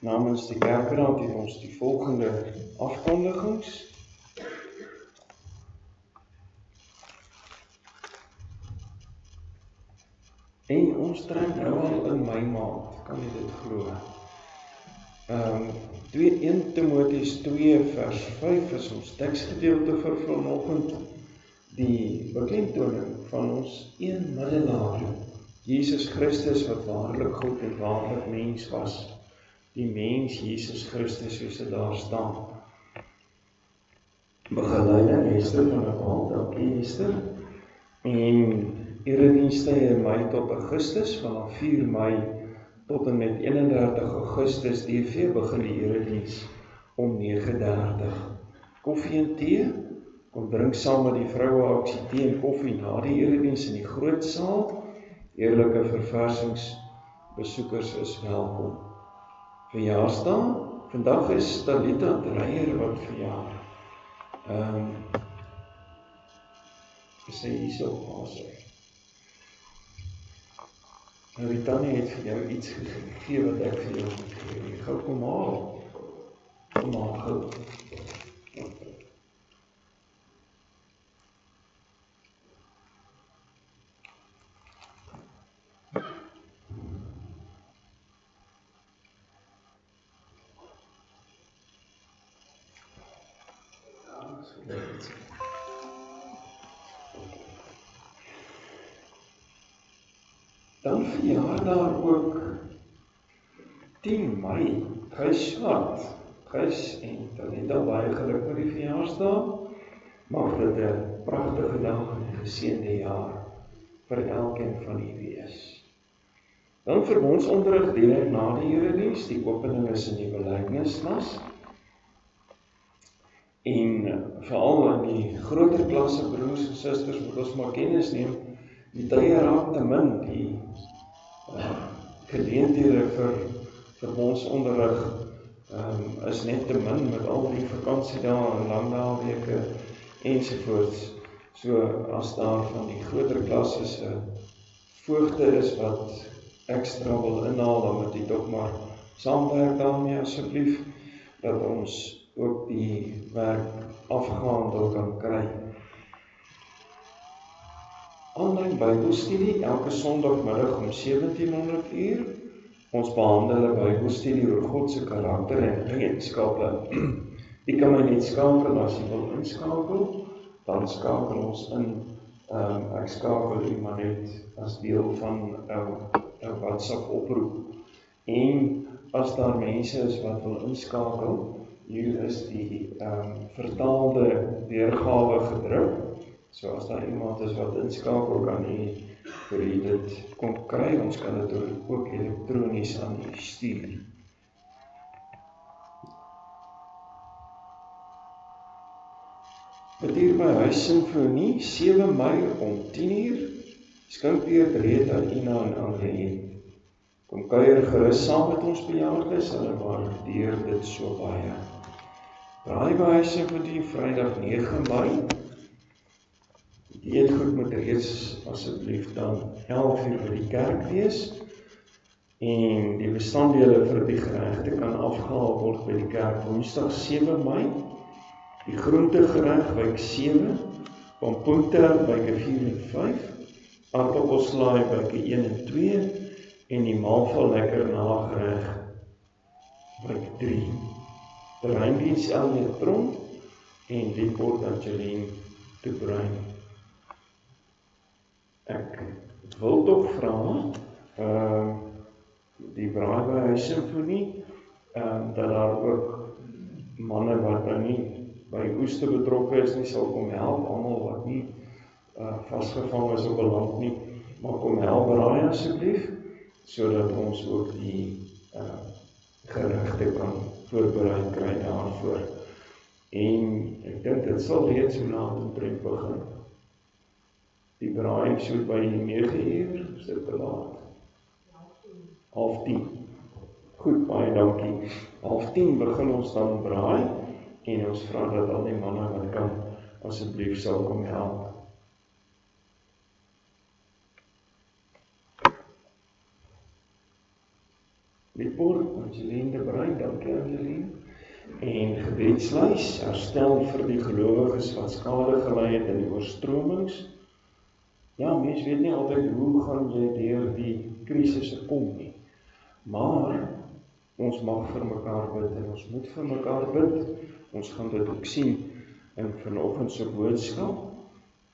Namens die kerkraad het ons die volgende afkondigings. En ons trek nou al in Mei maand, kan jy dit glo. 1 Timoteus 2 vers 5 is ons teksgedeelte vir vanoggend, die beklemtoning van ons een middelaar, Jesus Christus wat waarlik God en waarlik mens was. Die mens Jesus Christus soos dit daar staan. Begeleiding Esther van der Walt, dankie Esther. En eredienste in Mei tot Augustus, vanaf 4 Mei tot en met 31 Augustus DV begin die erediens om 9:30. Koffie en tee, kom drink saam met die vroue aksie tee en koffie na die erediens in die groot saal. Eerlike verversingsbesoekers is welkom. Verjaarsdag, vandag is Talita Dreyer wat verjaar. Sy hier so op sy. Ritanie het vir jou iets gegee wat ek vir jou moet gee. Gou kom haal. Kom haal gou. Dan verjaar daar ook 10 Mei, Gys Swart. Gys en Talita, baie geluk met die verjaarsdag. Mag dit 'n pragtige dag en 'n geseënde jaar vir elkeen van u wees. Dan verbondsonderrig direk na die erediens, die opening is in die belydenislas. En veral in die groter klasse, broers en susters, moet ons maar kennis neem, die tye raak te min, die geleenthede vir verbondsonderrig is net te min met al die vakansiedae en langdagweke ensovoorts. So as daar van die groter klasses 'n voogte is wat ekstra wil inhaal, dan moet jy toch maar saamwerk daarmee asseblief, dat ons ook die werk afgehandel kan kry. Aanlyn Bybelstudie, elke Sondagmiddag om 1700 uur. Ons behandel 'n Bybelstudie oor God se karakter en eienskappe. Jy kan my net skakel as jy wil inskakel, dan skakel ons in. Ek skakel u maar net as deel van 'n WhatsApp oproep. En as daar mense is wat wil inskakel, hier is die vertaalde weergawe gedruk. So as daar iemand is wat inskakel, kan u vir u dit kom kry. Ons kan dit ook elektronies aan u stuur. Betier by Huis Sinfonie, 7 Mei om 10 uur, Skinkbeerd, Rita, Ina en André. Kom kuier gerus saam met ons bejaardes, hulle waardeer dit so baie. Braai by Huis Sinfonie, Vrydag 9 Mei. Die eetgoed moet reeds asseblief dan 11 uur by die kerk wees. En die bestanddele vir die geregte kan afgehaal word by die kerk Woensdag 7 Mei. Die groentegereg wyk 7, pompoenterm wyk 4 en 5, aardappelslaai wyk 1 en 2 en die maalval lekker nagereg wyk 3. Terreindiens Elliot Tron en die Port Angeline te Bruin. Ek wil toch vra die Braai by Huis Sinfonie dat daar ook manne wat nou nie by oeste betrokke is nie, sal kom help, almal wat nie vasgevang is op 'n land nie, maar kom help braai asseblief, sodat ons ook die geregte kan voorberei kry daarvoor. En ek dink dit sal reeds so laat omtrent begin. Die braai so by 9 uur, is dit te laat? 9:30. Goed, baie dankie. 9:30 begin ons dan braai, en ons vra dat al die manne wat kan, asseblief sal kom help. Lieport, Angeline de Bruin, dankie Angeline. En gebedslys, herstel vir die gelowiges wat skade gelei het in die oorstromings. Ja, mens weet nie altyd hoe gaan jy deur die krisisse kom nie. Maar ons mag vir mekaar bid en ons moet vir mekaar bid. Ons gaan dit ook sien in vanoggend se boodskap.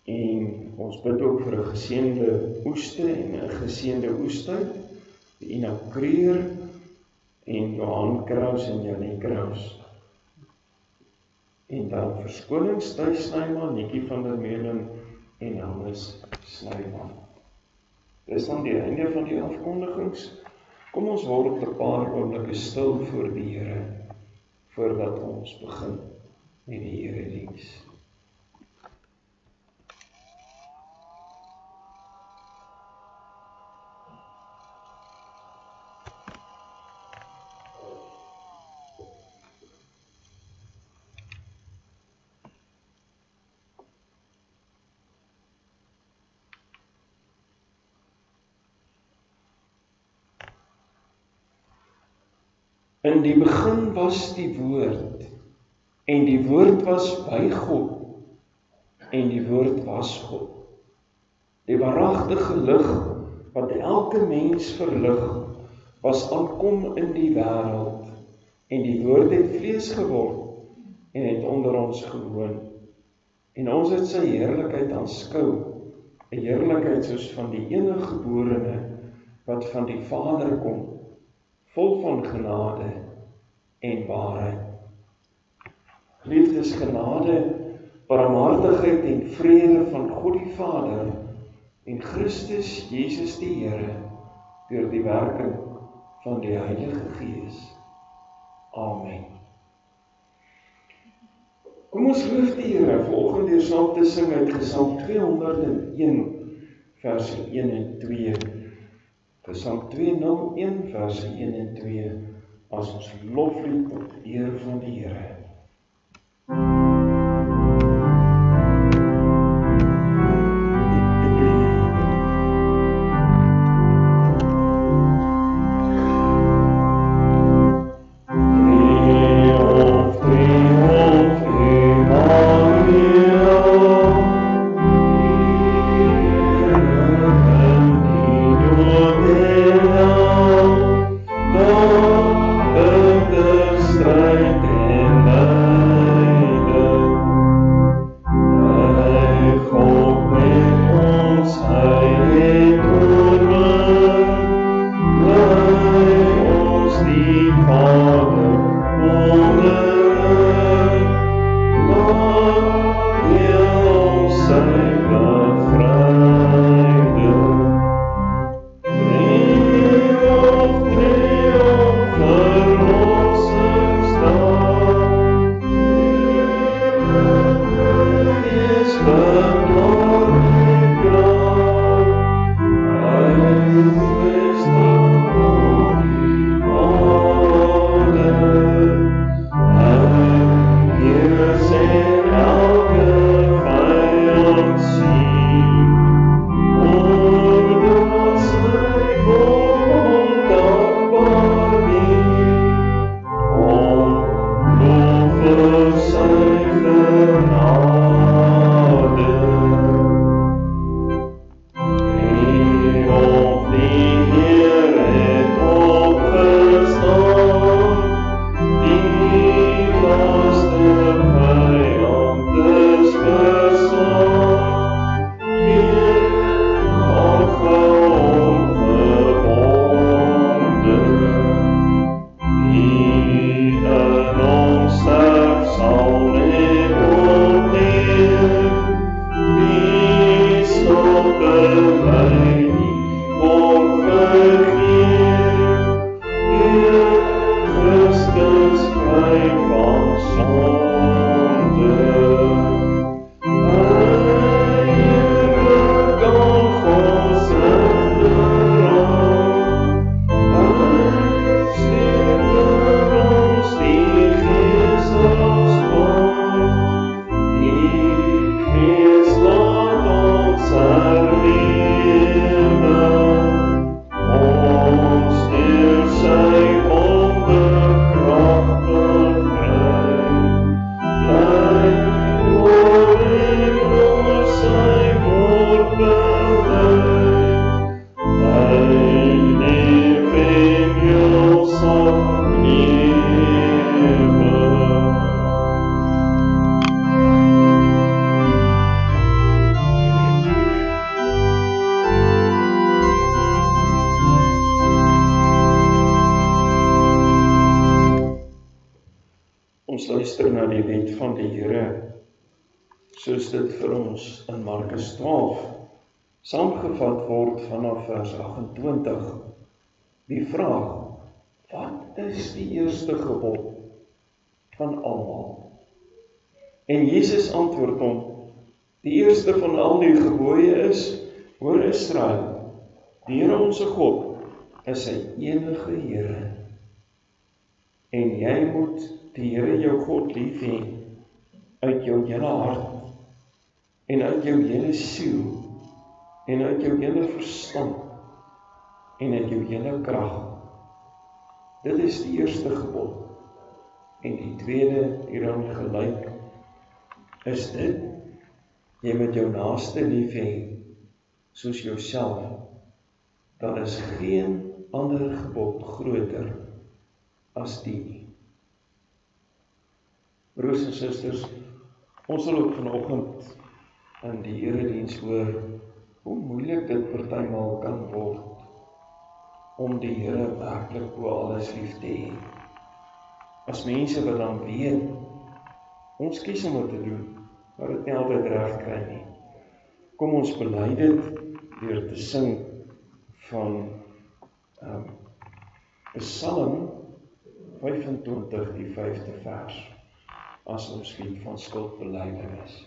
En ons bid ook vir 'n geseënde oeste en 'n geseënde oestyd. Ina Kreer en Johan Kraus en Janie Kraus. En dan verskonings Thuis Snyman, Nikkie van der Meulen en Hannes Snyman. Dis dan die einde van die afkondigings. Kom ons word 'n paar oomblikke stil voor die Here, voordat ons begin met die erediens. In die begin was die woord, en die woord was by God, en die woord was God. Die waaragtige lig, wat elke mens verlig, was aankom in die wêreld, en die woord het vlees geword, en het onder ons gewoon, en ons het sy heerlikheid aanskou, 'n heerlikheid soos van die eniggeborene, wat van die Vader kom, vol van genade en waarheid. Liefdes, genade, barmhartigheid en vrede van God die Vader en Christus Jesus die Here deur die werking van die Heilige Gees. Amen. Kom ons loof die Here vanoggend deur saam te sing uit Gesang 201 verse 1 en 2. Gesang 201 verse 1 en 2 as ons loflied tot eer van die Here. And luister na die wet van die Here, soos dit vir ons in Markus 12 saamgevat word vanaf vers 28. Die vraag, wat is die eerste gebod van almal? En Jesus antwoord hom, die eerste van al die gebooie is, hoor Israel, die Here onse God is sy enige Here. En jy moet die Here jou God lief hê, uit jou hele hart, en uit jou hele siel, en uit jou hele verstand, en uit jou hele krag. Dit is die eerste gebod. En die tweede hieraan gelyk is dit, jy moet jou naaste lief hê, soos jouself. Daar is geen ander gebod groter as die nie. Broers en susters, ons sal ook vanoggend in die erediens hoor, hoe moeilik dit partymal kan word, om die Here werklik bo alles lief te hê. As mense wat dan weet, ons kies om dit te doen, maar dit nie altyd reg kry nie. Kom ons bely dit deur te sing van Psalm 25, die 5de vers, as ons lied van skuldbelydenis.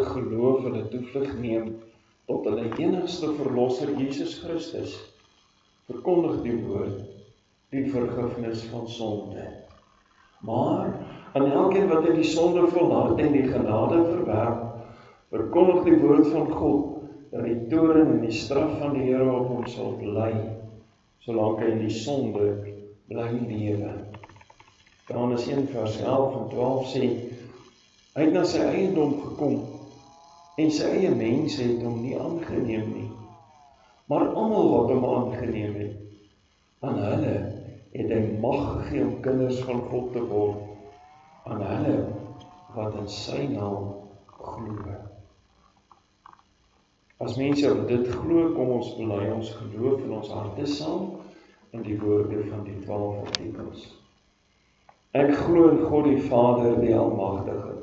Geloof hulle toevlug neem tot hulle enigste verlosser Jesus Christus, verkondig die woord, die vergifnis van sonde. Maar aan elkeen wat in die sonde volhard en die genade verwerp, verkondig die woord van God, dat die toorn en die straf van die Here op hom sal bly, solank hy in die sonde bly lewe. Johannes 1 vers 11 en 12 sê, hy het na sy eiendom gekom, en sy eie mense het hom nie aangeneem nie. Maar almal wat hom aangeneem het, aan hulle het hy mag gegee om kinders van God te word, aan hulle wat in sy naam glo. As mense op dit glo, kom ons bely ons geloof in ons harte saam in die woorde van die 12 artikels. Ek glo in God die Vader, die Almagtige,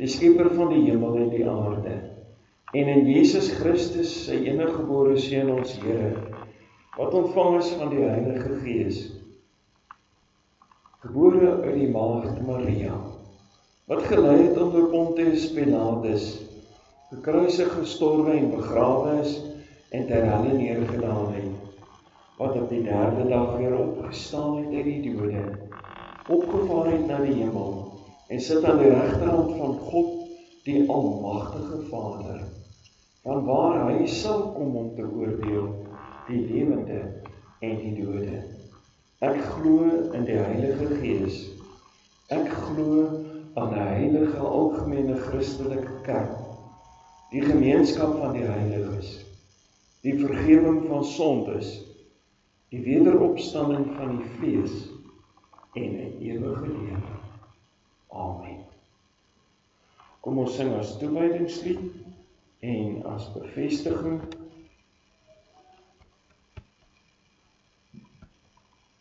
die skepper van die hemel en die aarde, en in Jesus Christus, sy eniggebore Seun ons Here, wat ontvang is van die Heilige Gees, gebore uit die maagd Maria, wat gelei het onder Pontius Pilatus, gekruisig, gestorwe en begrawe is, en ter helle neergedaan het, wat op die 3de dag weer opgestaan het uit die dode, opgevaar het na die hemel, en sit aan die regterhand van God, die Almagtige Vader, van waar hy sal kom om te oordeel, die lewende en die dode. Ek glo in die Heilige Gees. Ek glo aan 'n heilige algemene Christelike kerk, die gemeenskap van die heiliges, die vergifnis van sondes, die wederopstanding van die vlees en 'n ewige lewe. Amen. Kom ons sing as toewydingslied en as bevestiging.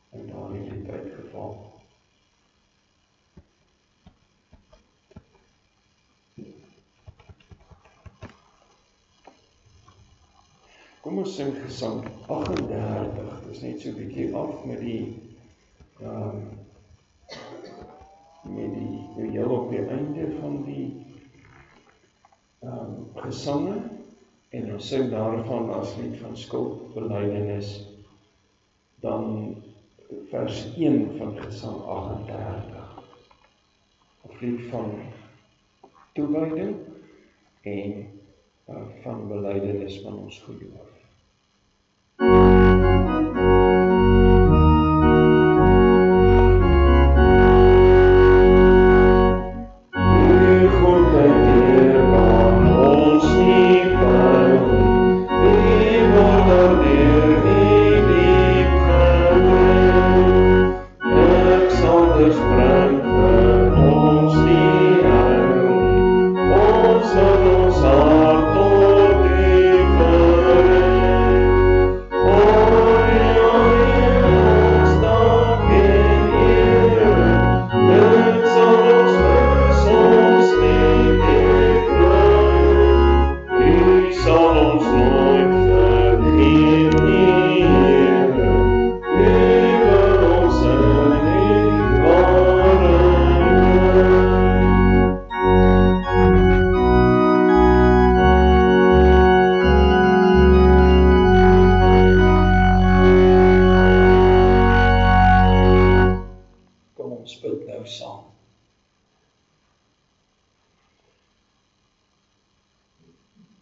En daar het die tyd geval. Kom ons sing gesang 38, dis net so 'n bietjie af met die heel op die einde van die gesange, en ons sing daarvan as lied van skuldbelydenis, dan vers 1 van gesang 38, of lied van toewyding en van belydenis van ons geloof.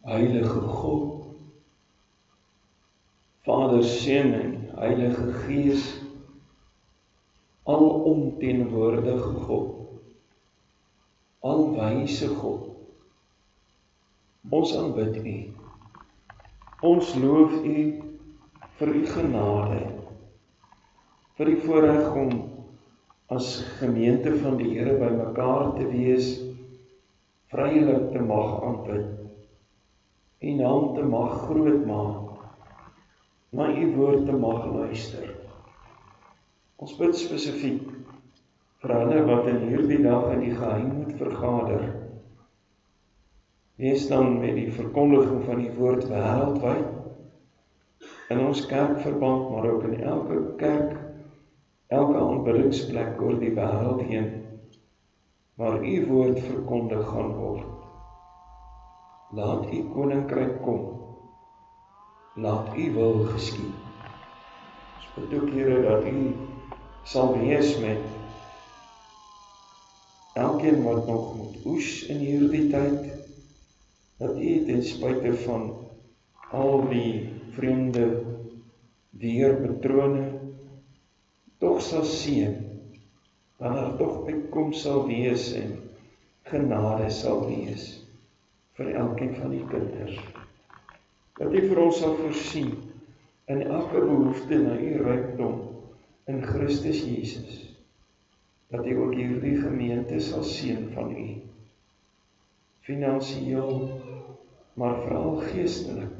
Heilige God, Vader, Seun en Heilige Gees, alomteenwoordige God, alwyse God, ons aanbid U, ons loof U vir U genade, vir die voorreg om as gemeente van die Here by mekaar te wees, vrylik te mag aanbid, U naam te mag groot maak, na U woord te mag luister. Ons bid spesifiek vir hulle wat in hierdie dag in die geheim moet vergader. Wees dan met die verkondiging van die woord wêreldwyd, in ons kerkverband, maar ook in elke kerk, elke aanbiddingsplek oor die wêreld heen, waar U woord verkondig gaan word. Laat U koninkryk kom, laat U wil geskied. Ons bid ook, Here, dat U sal wees met elkeen wat nog moet oes in hierdie tyd, dat U ten spyte van al die vreemde weerpatrone tog sal seën, dat daar tog uitkoms sal wees en genade sal wees vir elkeen van die kinders. Dat U vir ons sal voorsien in elke behoefte na U rykdom in Christus Jesus. Dat U ook hierdie gemeente sal seën van U. Finansieel, maar veral geestelik.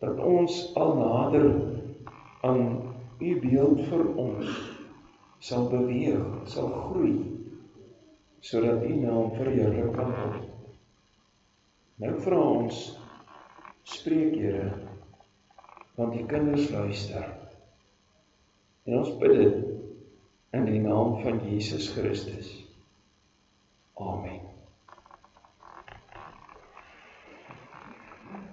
Dat ons al nader aan U beeld vir ons sal beweeg, sal groei, sodat U naam verheerlik kan word. Nou vra ons, spreek Here, want die kinders luister. En ons bid dit in die naam van Jesus Christus. Amen.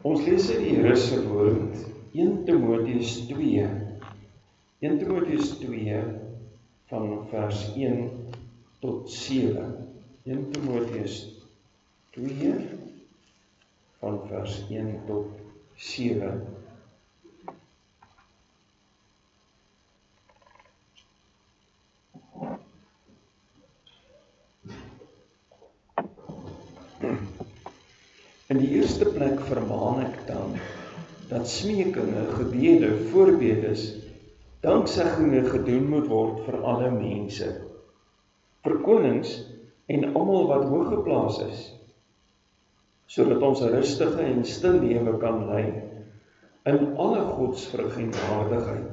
Ons lees uit die Here se woord, 1 Timoteus 2. 1 Timoteus 2 van vers 1 tot 7. 1 Timoteus 2 van vers 1 tot 7. In die eerste plek vermaan ek dan, dat smekinge, gebede, voorbedes danksegging gedoen moet word vir alle mense, vir konings en almal wat hooggeplaas is, sodat ons 'n rustige en stil lewe kan lei in alle godsvrug en waardigheid.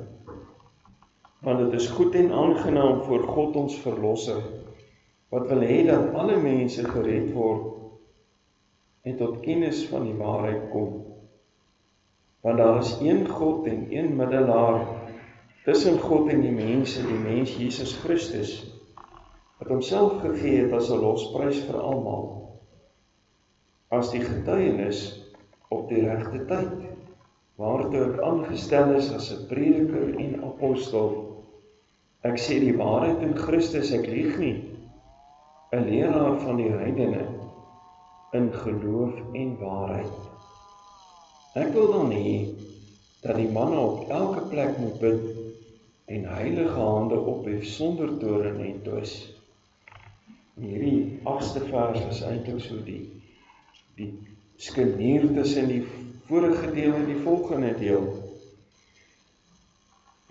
Want dit is goed en aangenaam voor God ons Verlosser, wat wil hê dat alle mense gered word en tot kennis van die waarheid kom. Want daar is een God en een middelaar tussen God en die mens Jesus Christus, wat homself gegee het as 'n losprys vir almal, as die getuienis op die regte tyd, waartoe ek aangestel is as 'n prediker en apostel. Ek sê die waarheid in Christus, ek lieg nie, 'n leraar van die heidene, in geloof en waarheid. Ek wil dan hê, dat die manne op elke plek moet bid, en heilige hande ophef sonder toorn en twis. Hierdie 8ste vers is eintlik so die skenier tussen die vorige deel en die volgende deel.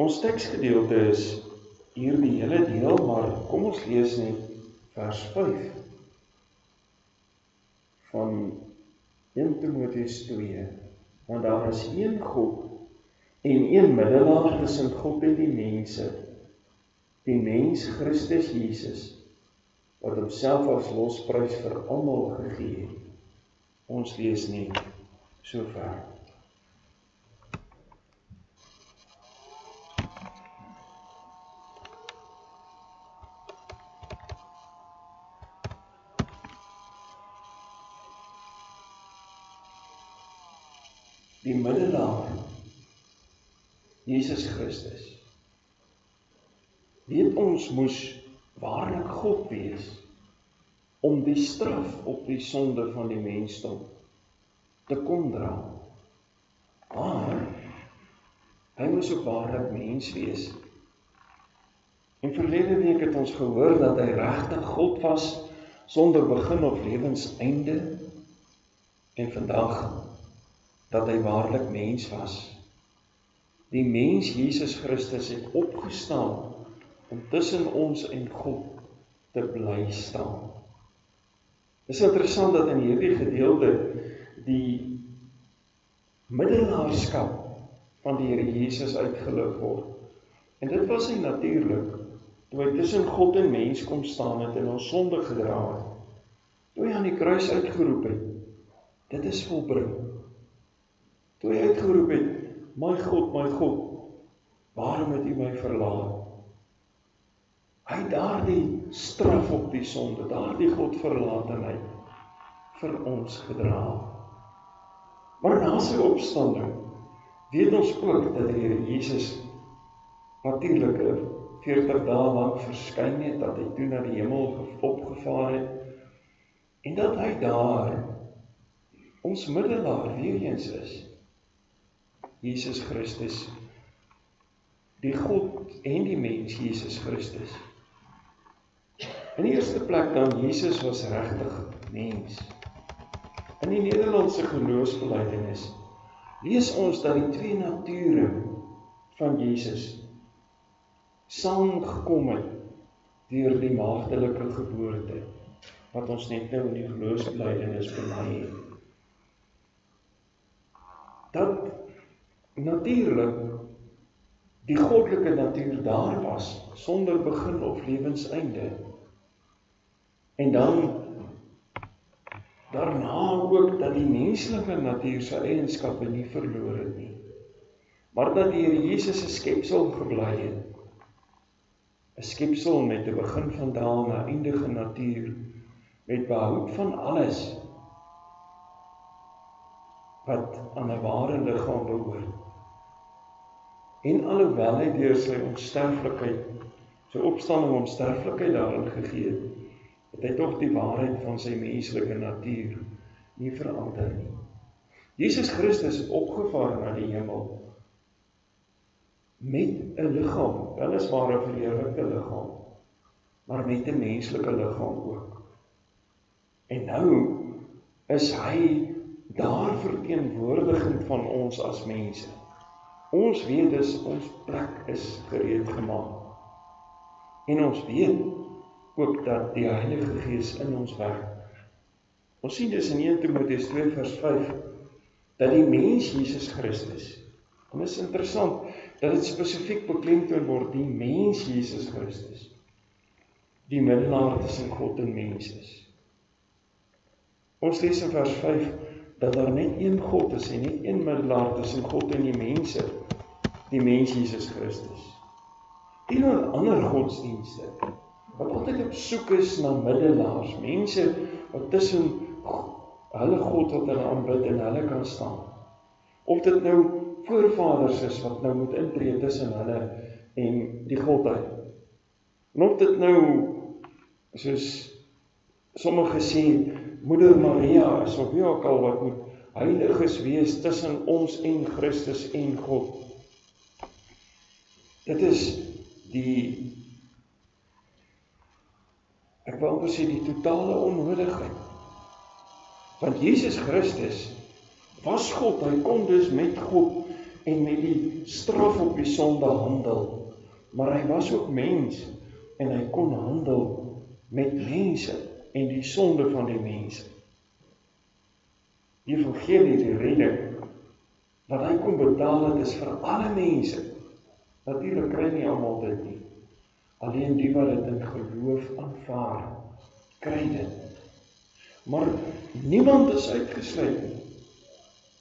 Ons teksgedeelte is hier die hele deel, maar kom ons lees net vers 5 van 1 Timoteus 2. Want daar is een God en een middelaar tussen God en die mense, die mens Christus Jesus, wat homself as losprys vir almal gegee het. Ons lees net so ver. Die middelaar, Jesus Christus, weet ons moes waarlik God wees, om die straf op die sonde van die mensdom te kom dra. Maar, hy moes ook waarlik mens wees. En verlede week het ons gehoor dat hy regtig God was, sonder begin of lewenseinde, en vandag, dat hy waarlik mens was. Die mens Jesus Christus het opgestaan om tussen ons en God te bly staan. Het is interessant dat in hierdie gedeelte die middelaarskap van die Here Jesus uitgelig word. En dit was hy natuurlik, toe hy tussen God en mens kom staan het en ons sonde gedra het. Toe hy aan die kruis uitgeroep het, dit is volbring. Toe hy uitgeroep het, my God, waarom het u my verlaat? Hy het daardie straf op die sonde, daardie Godverlatenheid vir ons gedra. Maar na sy opstanding, weet ons ook dat die Here Jesus natuurlik 40 dae lang verskyn het, dat hy toe na die hemel opgevaar het, en dat hy daar ons middelaar weer eens is. Jesus Christus, die God en die mens Jesus Christus. In die eerste plek dan, Jesus was regtig mens. In die Nederlandse geloofsbelijdenis lees ons dat die twee nature van Jesus saamgekom het deur die maagdelike geboorte, wat ons net nou in die geloofsbelijdenis bely het. Dat natuurlik die goddelike natuur daar was, sonder begin of lewenseinde. En dan daarna ook dat die menslike natuur sy eienskappe nie verloor het nie, maar dat die Here Jesus 'n skepsel gebly het. 'n Skepsel met 'n begin vandaan na eindige natuur, met behoud van alles wat aan 'n ware liggaam behoort. En alhoewel hy deur sy onsterflikheid, sy opstanding onsterflikheid daarin gegee het hy tog die waarheid van sy menslike natuur nie verander nie. Jesus Christus het opgevaar na die hemel met 'n liggaam, weliswaar 'n verheerlikte liggaam, maar met 'n menslike liggaam ook. En nou is hy daar verteenwoordigend van ons as mense. Ons weet dus, ons plek is gereed gemaak. En ons weet ook dat die Heilige Gees in ons werk. Ons sien dus in 1 Timoteus 2 vers 5, dat die mens Jesus Christus, en dit is interessant, dat dit spesifiek beklemtoon word, die mens Jesus Christus, die middelaar tussen God en mens is. Ons lees in vers 5, dat daar net een God is, en net een middelaar tussen God en die mense, die mens Jesus Christus. Teenoor ander godsdienste, wat altyd op soek is na middelaars, mense wat tussen hulle God wat hulle aanbid en hulle kan staan. Of dit nou voorvaders is wat nou moet intree tussen hulle en die Godheid. En of dit nou, soos sommige sê, Moeder Maria is, of wie ook al wat moet heiliges wees tussen ons en Christus en God. Dit is ek wil amper sê, die totale onnodigheid. Want Jesus Christus was God, hy kon dus met God en met die straf op die sonde handel. Maar hy was ook mens en hy kon handel met mense en die sonde van die mense. Die evangelie, die redding, wat hy kon betaal het, is vir alle mense. Natuurlijk kry nie almal dit nie. Alleen die wat dit in geloof aanvaar, kry dit. Maar niemand is uitgesluit nie.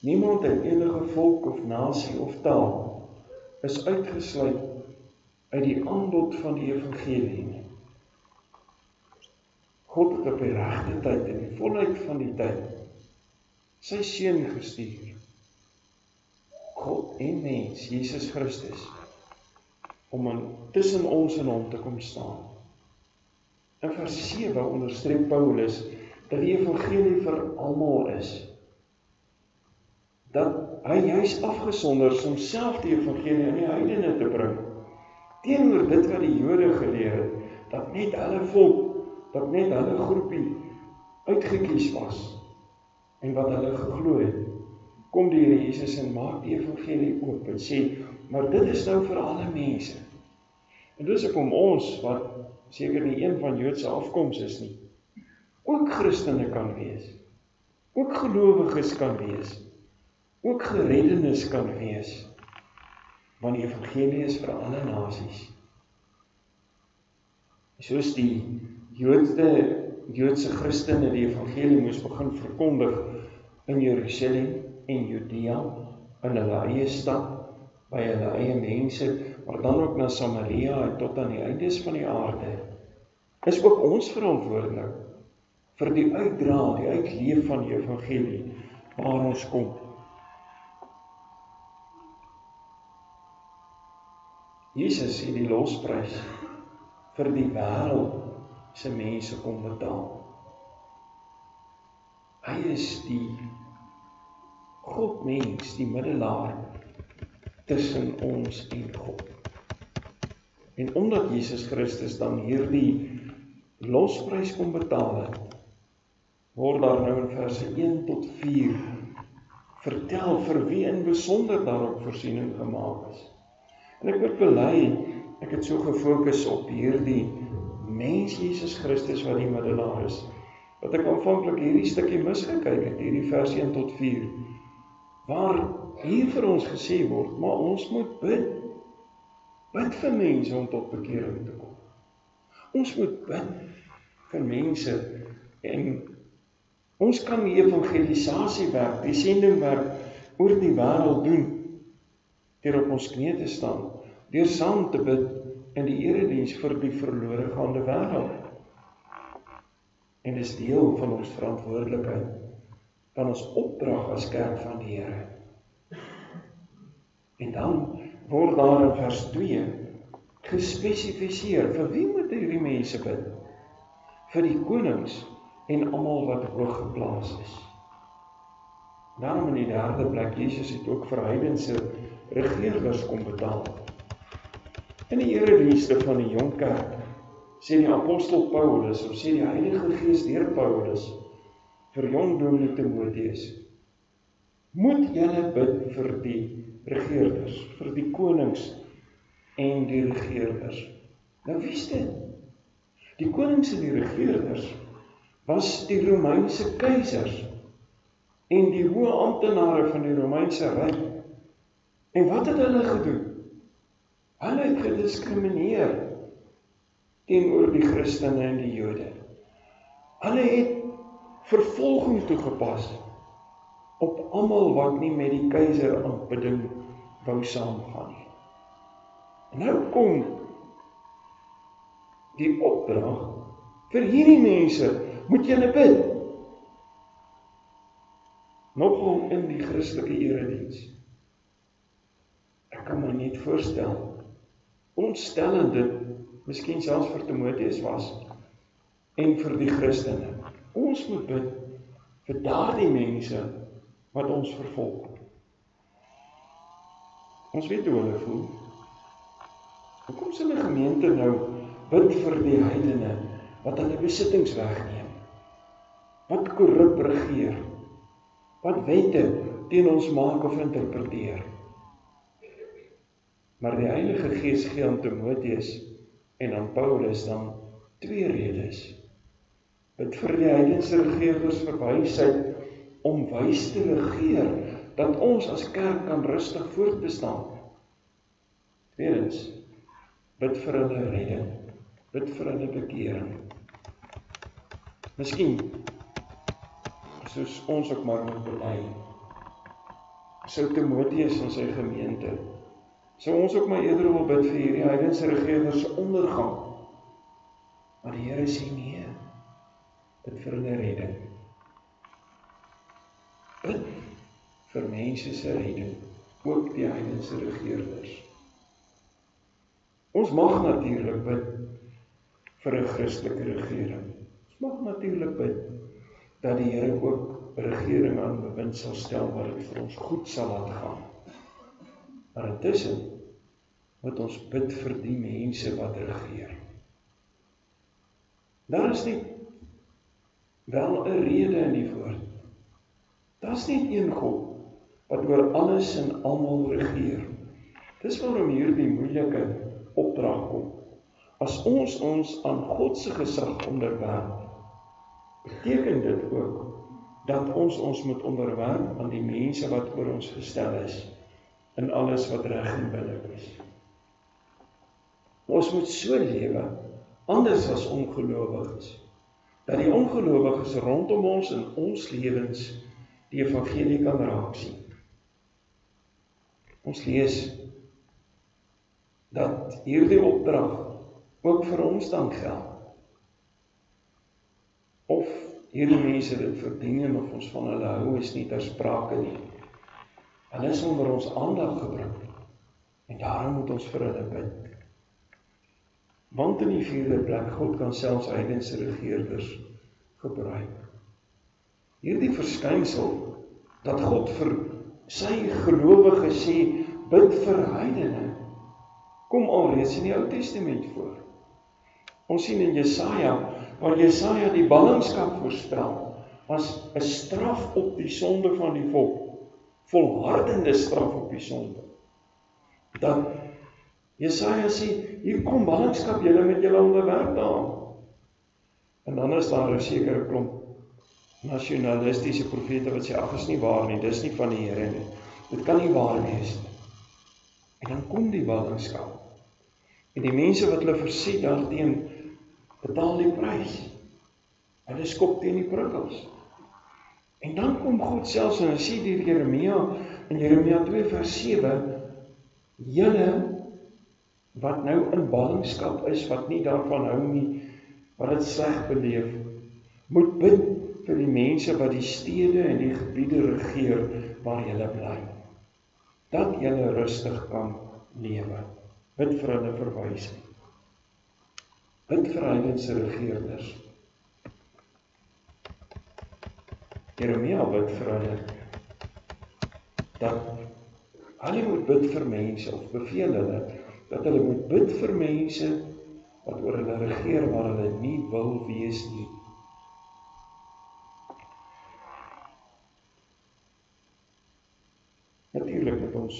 Niemand uit enige volk of nasie of taal is uitgesluit uit die aanbod van die evangelie nie. God het op die regte tyd en die volheid van die tyd sy seun gestuur. God en mens, Jesus Christus, om tussen ons en hom te kom staan. In vers 7 onderstreep Paulus dat die evangelie vir almal is. Dat hy juis afgesonder is om self die evangelie in die heidene te bring. Teenoor dit wat die Jode geleer het, dat net hulle volk, dat net hulle groepie uitgekies was en wat hulle geglo het, kom die Here Jesus en maak die evangelie oop en sê, maar dit is nou vir alle mense. En dus ek om ons, wat seker nie een van Joodse afkoms is nie, ook Christene kan wees, ook gelowiges kan wees, ook gereddenes kan wees, want die evangelie is vir alle nasies. Soos die Joodse Christene die evangelie moes begin verkondig in Jerusalem en Judea, in hulle eie stad, by hulle eie mense, maar dan ook na Samaria en tot aan die eindes van die aarde, is ook ons verantwoordelik vir die uitdra, die uitleef van die evangelie, waar ons kom. Jesus het die losprys vir die wêreld se mense kom betaal. Hy is die God-mens, die middelaar tussen ons en God. En omdat Jesus Christus dan hierdie losprys kom betaal het, word daar nou in verse 1 tot 4 vertel vir wie in besonder daarop voorsiening gemaak is. En ek moet bely, ek het so gefokus op hierdie mens Jesus Christus wat die middelaar is, dat ek aanvanklik hierdie stukkie misgekyk het, hierdie vers 1 tot 4, waar hier vir ons gesê word, maar ons moet bid vir mense om tot bekering te kom. Ons moet bid vir mense, en ons kan die evangelisasiewerk, die sendingwerk oor die wêreld doen, deur op ons knieë te staan, deur saam te bid in die erediens vir die verlore gaande wêreld. En dis deel van ons verantwoordelikheid, van ons opdrag as kerk van die Here. En dan word daar in vers 2 gespesifiseer, vir wie moet hierdie mense bid? Vir die konings en almal wat hoog geplaas is. Daarom in die derde plek, Jesus het ook vir heidense regeerders kom betaal. In die eredienste van die jong kerk, sê die apostel Paulus, of sê die Heilige Gees deur Paulus, vir jong dominee Timoteus, moet julle bid vir die regeerders, vir die konings en die regeerders. Nou wie is dit? Die konings en die regeerders was die Romeinse keisers en die hoë amptenare van die Romeinse ryk. En wat het hulle gedoen? Hulle het gediskrimineer teenoor die Christene en die Jode. Hulle het vervolging toegepas op almal wat nie met die keiser aanbidding wou saamgaan nie. En nou kom die opdrag vir hierdie mense, moet julle bid. Nogal in die Christelike erediens. Ek kan my net voorstel, ontstellend dit, miskien selfs vir Timoteus was, en vir die Christene. Ons moet bid vir daardie mense wat ons vervolg. Ons weet hoe hulle voel. Hoekom sal 'n gemeente nou bid vir die heidene wat hulle besittings wegneem? Wat korrup regeer? Wat wette teen ons maak of interpreteer? Maar die Heilige Gees gee aan Timoteus en aan Paulus dan 2 redes. Bid vir die heidense regerders vir wysheid om wys te regeer, dat ons as kerk kan rustig voortbestaan. Tweedens, bid vir hulle redding, bid vir hulle bekering. Miskien, soos ons ook maar moet bely, sou Timoteus en sy gemeente, sou ons ook maar eerder wil bid vir hierdie heidense regerders se ondergang. Maar die Here sê nee, bid vir hulle redding. Bid vir mense se redding, ook die heidense regerders. Ons mag natuurlik bid vir 'n Christelike regering. Ons mag natuurlik bid dat die Here ook 'n regering aan bewind sal stel wat dit vir ons goed sal laat gaan. Maar intussen moet ons bid vir die mense wat regeer. Daar is nie wel 'n rede in die woord. Daar is nie een God wat oor alles en almal regeer. Dis waarom hierdie moeilike opdrag kom. As ons aan God se gesag onderwerp, beteken dit ook dat ons moet onderwerp aan die mense wat oor ons gestel is in alles wat reg en billik is. Ons moet so lewe, anders as ongelowiges, dat die ongelowiges rondom ons in ons lewens die evangelie kan raak sien. Ons lees dat hierdie opdrag ook vir ons dan geld. Of hierdie mense dit verdien of ons van hulle hou is nie ter sprake nie. Hulle is onder ons aandag gebring en daarom moet ons vir hulle bid. Want in die 4de plek, God kan selfs heidense regerders gebruik. Hierdie verskynsel dat God vir sy gelowiges sê, bid vir heidene, kom alreeds in die Ou Testament voor. Ons sien in Jesaja, waar Jesaja die ballingskap voorspel, as 'n straf op die sonde van die volk, volhardende straf op die sonde. Dat Jesaja sê, hier kom ballingskap, julle met julle onderwerp daaraan. En dan is daar 'n sekere klomp nasionalistiese profete wat sê, ag, is nie waar nie, dis nie van die Here nie. Dit kan nie waar wees nie. En dan kom die ballingskap. En die mense wat hulle verset daarteen, betaal die prys. Hulle skop teen die prikkels. En dan kom God selfs en hy sê deur Jeremia, in Jeremia 2 vers 7, julle wat nou in ballingskap is, wat nie daarvan hou nie, wat dit sleg beleef, moet bid vir die mense wat die stede en die gebiede regeer waar julle bly. Dat julle rustig kan lewe. Bid vir hulle verwysing. Bid vir heidense regerders. Jeremia bid vir hulle dat hulle moet bid vir mense, of beveel hulle dat hulle moet bid vir mense wat oor hulle regeer waar hulle nie wil wees nie. Natuurlik moet ons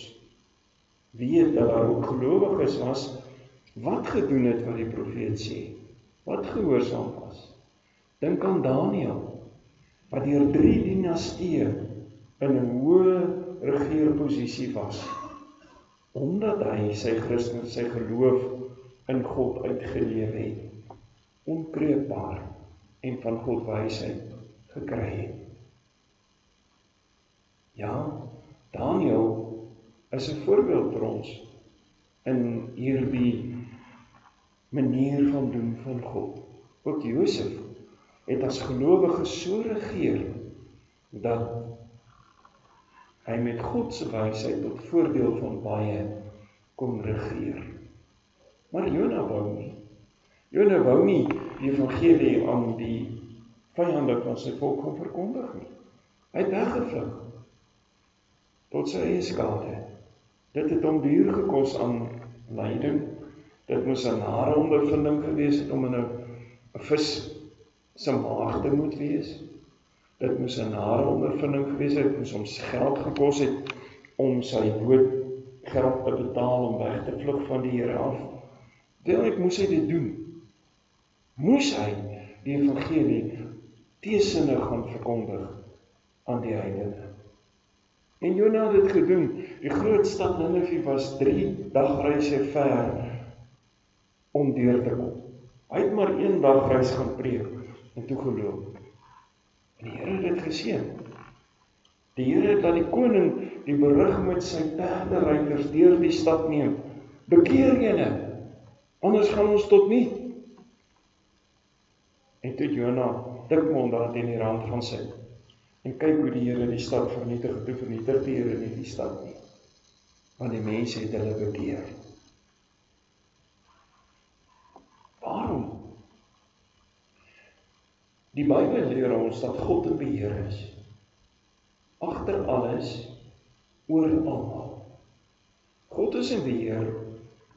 weet dat daar ook gelowiges was, wat gedoen het wat die profeet sê, wat gehoorsaam was. Dink aan Daniël, wat deur 3 dinastieë in 'n hoë regeerposisie was, omdat hy sy Christus, sy geloof in God uitgeleef het, onkreukbaar en van God wysheid gekry het. Ja, Daniël is 'n voorbeeld vir ons in hierdie manier van doen van God. Ook Josef het as gelowige so regeer, dat hy met God se wysheid tot voordeel van baie kon regeer. Maar Jona wou nie. Jona wou nie die evangelie aan die vyande van sy volk gaan verkondig nie. Hy het weggevlug, tot sy eie skade. Dit het hom duur gekos aan lyding. Dit moes 'n nare ondervinding gewees het om in 'n vis se maag te moet wees. Dit moes 'n nare ondervinding gewees het, dit moes hom geld gekos het om sy doodgeld te betaal om weg te vlug van die Here af. Deellik moes hy dit doen. Moes hy die evangelie teesinnig gaan verkondig aan die heidene. En Jona het dit gedoen. Die groot stad Ninive was 3 dagreise ver om deur te kom. Hy het maar 1 dagreis gaan preek en toe geloop. En die Here het dit geseën. Die Here het dat die koning die berig met sy perderuiters deur die stad neem. Bekeer julle, anders gaan ons tot nie. En toe Jona dikmond daar teen die rand gaan sit. En kyk hoe die Here die stad vernietig, toe vernietig die Here nie die stad nie. Want die mense het hulle bekeer. Waarom? Die Bybel leer ons dat God in beheer is. Agter alles, oor almal. God is in beheer,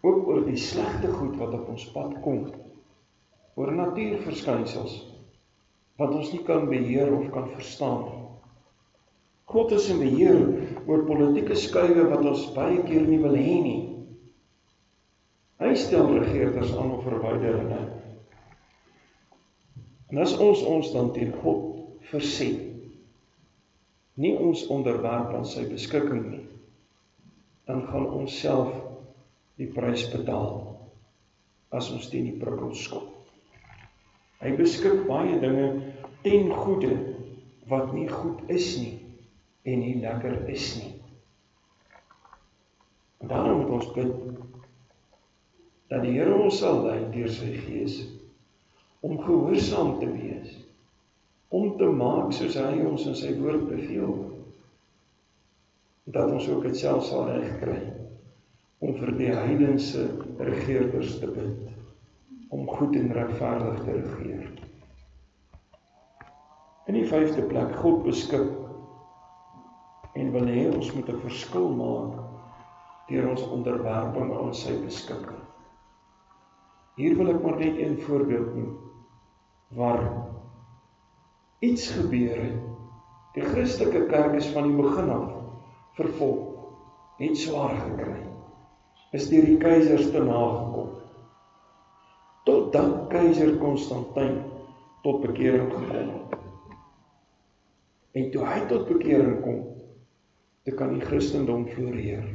ook oor die slegte goed wat op ons pad kom. Oor natuurverskynsels, wat ons nie kan beheer of kan verstaan nie. God is in beheer oor politieke skuwe wat ons baie keer nie wil hê nie. Hy stel regerders aan of verwyder hulle. En as ons dan teen God verset, nie ons onderwerp aan sy beskikking nie, dan gaan ons self die prys betaal, as ons teen die prikkel skop. Hy beskik baie dinge ten goeie, wat nie goed is nie, en nie lekker is nie. En daarom moet ons bid, dat die Here ons sal lei deur sy Gees, om gehoorsaam te wees, om te maak soos hy ons in sy woord beveel, dat ons ook dit self sal reg kry, om vir die heidense regerders te bid, om goed en regverdig te regeer. In die 5de plek, God beskik, en wil hê ons moet 'n verskil maak, deur ons onderwerping aan sy beskikking. Hier wil ek maar net een voorbeeld noem, waar iets gebeur het. Die Christelike kerk is van die begin af vervolg, het swaar gekry, is deur die keisers te nagekom, totdat keiser Konstantyn tot bekering gekom het. En toe hy tot bekering kom, toe kan die Christendom floreer.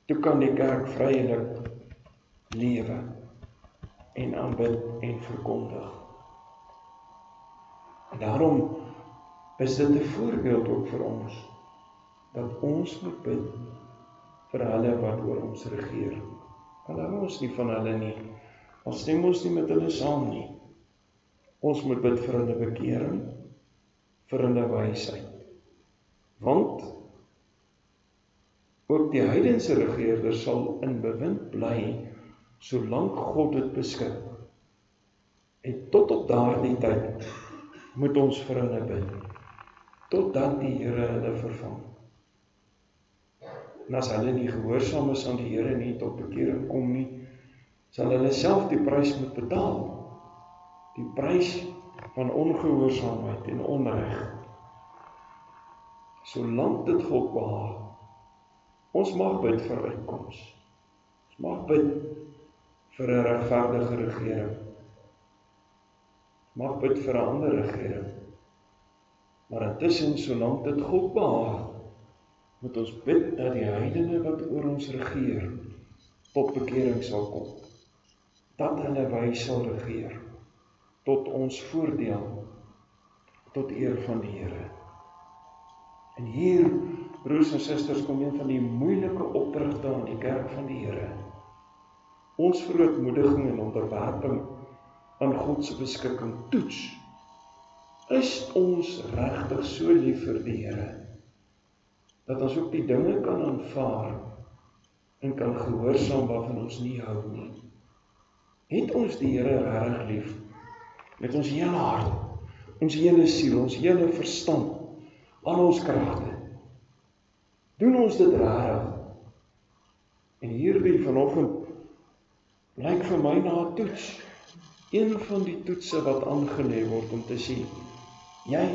Toe kan die kerk vrylik lewe en aanbid en verkondig. En daarom is dit 'n voorbeeld ook vir ons, dat ons moet bid vir hulle wat oor ons regeer. Al hou ons nie van hulle nie, al stem ons nie met hulle saam nie. Ons moet bid vir hulle bekering, vir hulle wysheid. Want ook die heidense regerders sal in bewind bly, solank God dit beskik. En tot op daardie tyd moet ons vir hulle bid, totdat die Here hulle vervang. En as hulle nie gehoorsaam is aan die Here nie, tot bekering kom nie, sal hulle self die prys moet betaal. Die prys van ongehoorsaamheid en onreg. Solank dit God behaag, Ons mag bid vir uitkoms. Ons mag bid vir 'n regverdige regering. Ons mag bid vir 'n ander regering. Maar intussen, solank dit God behaag, moet ons bid dat die heidene wat oor ons regeer, tot bekering sal kom. Dat hulle wys sal regeer, tot ons voordeel, tot eer van die Here. En hier, broers en susters, kom een van die moeilike opdragte aan die kerk van die Here. Ons verootmoediging en onderwerping aan God se beskikking toets. Is ons regtig so lief vir die Here, dat ons ook die dinge kan aanvaar en kan gehoorsaam waarvan ons nie hou nie? Het ons die Here regtig lief, met ons hele hart, ons hele siel, ons hele verstand, al ons kragte? Doen ons dit regtig? En hierdie vanoggend blyk vir my na 'n toets, een van die toetse wat aangelê word om te sê, jy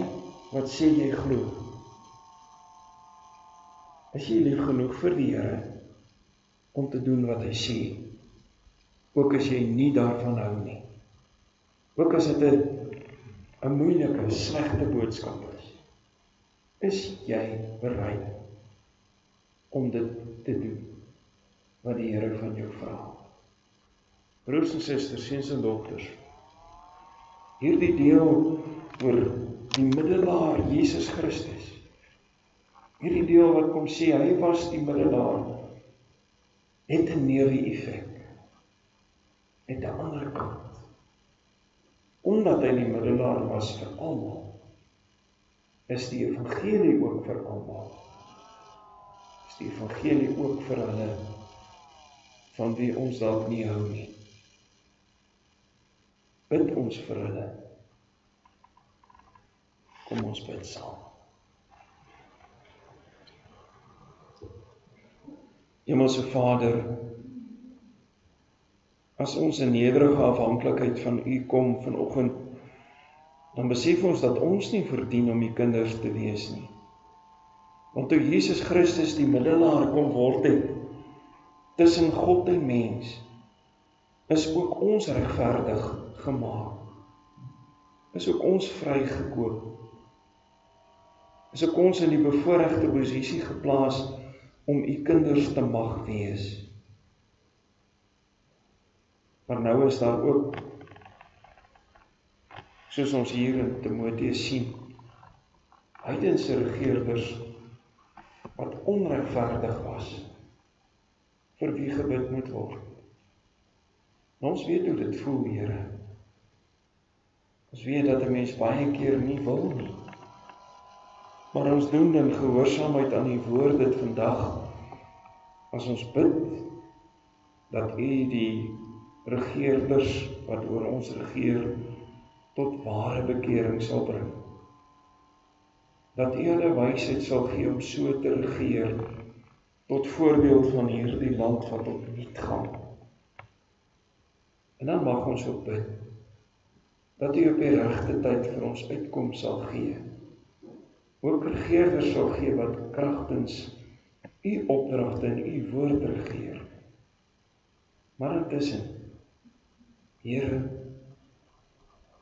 wat sê jy glo, is jy lief genoeg vir die Here om te doen wat hy sê, ook as jy nie daarvan hou nie, ook as dit 'n moeilike, slegte boodskap is jy bereid om dit te doen wat die Here van jou vra? Broers en susters, seuns en dogters, hierdie deel oor die middelaar Jesus Christus, hierdie deel wat kom sê hy was die middelaar, het 'n neeweffek, het 'n ander kant. Omdat hy die middelaar was vir almal, is die evangelie ook vir almal. Is die evangelie ook vir hulle van wie ons dalk nie hou nie. Bid ons vir hulle. Kom ons bid saam. Hemelse Vader, as ons in nederige afhanklikheid van U kom vanoggend, dan besef ons dat ons nie verdien om U kinders te wees nie. Want toe Jesus Christus die middelaar kom word het, tussen God en mens, is ook ons regverdig gemaak. Is ook ons vrygekoop. Is ook ons in die bevoorregte posisie geplaas om U kinders te mag wees. Maar nou is daar ook, soos ons hier in Timoteus sien, heidense regerders wat onregverdig was, vir wie gebid moet word. En ons weet hoe dit voel, Here. Ons weet dat 'n mens baie keer nie wil nie. Maar ons doen in gehoorsaamheid aan die woord dit vandag, as ons bid, dat U die regerders wat oor ons regeer, tot ware bekering sal bring. Dat U hulle wysheid sal gee om so te regeer, tot voorbeeld van hierdie land wat opnuut gaan. En dan mag ons ook bid, dat U op die regte tyd vir ons uitkoms sal gee. Ook regerders sal gee wat kragtens U opdragte en U woord regeer. Maar intussen, Here,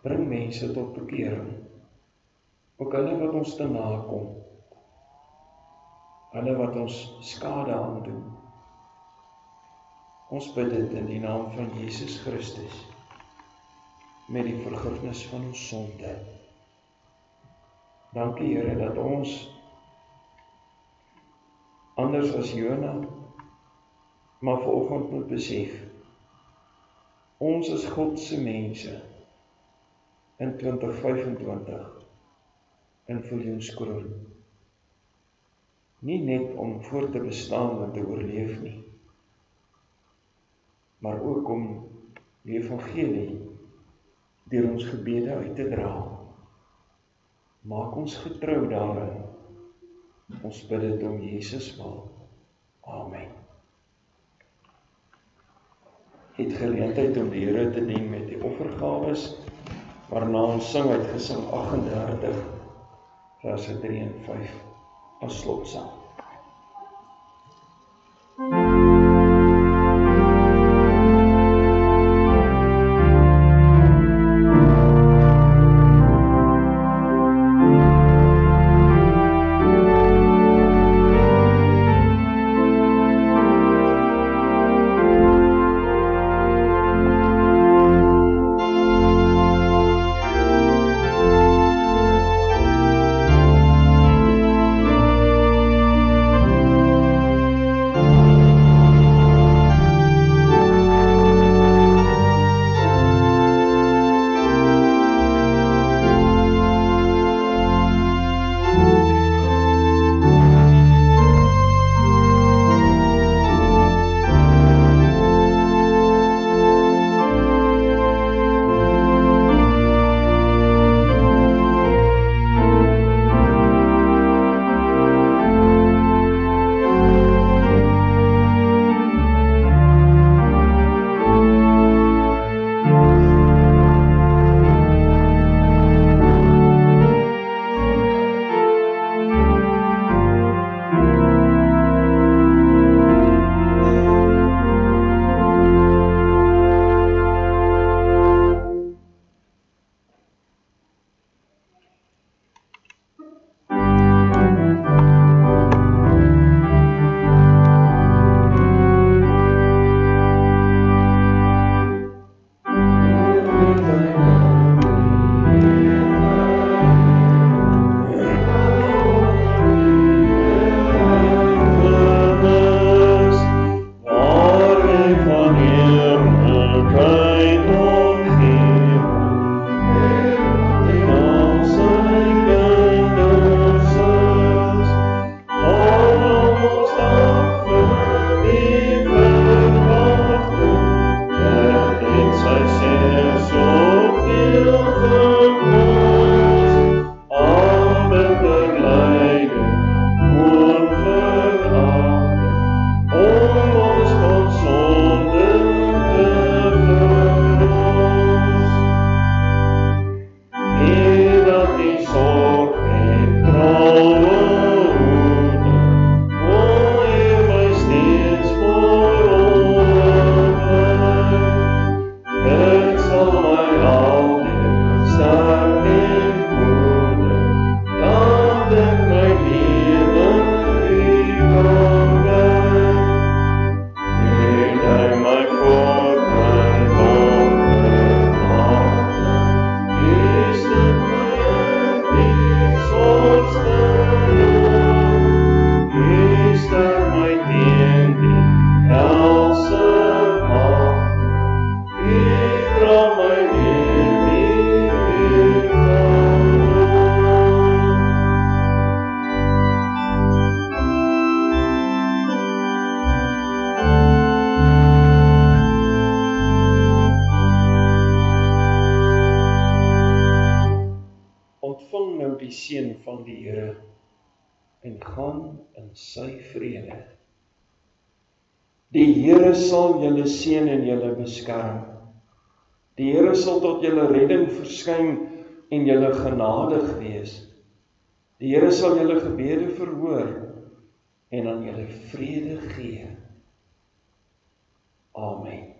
bring mense tot bekering. Ook hulle wat ons te nakom, hulle wat ons skade aandoen. Ons bid dit in die naam van Jesus Christus, met die vergifnis van ons sonde. Dankie Here dat ons, anders as Jona, maar vanoggend moet besef, ons is God se mense in 2025 in Viljoenskroon. Nie net om voor te bestaan en te oorleef nie, maar ook om die evangelie deur ons gebede uit te dra. Maak ons getrou daarin. Ons bid dit om Jesus wil. Amen. Het geleentheid om die Here te dien met die offergawes, waarna ons sing uit Gesang 38, verse 3 en 5, as slotsaam. en gaan in sy vrede. Die Here sal julle seën en julle beskerm. Die Here sal tot julle redding verskyn en julle genadig wees. Die Here sal julle gebede verhoor en aan julle vrede gee. Amen.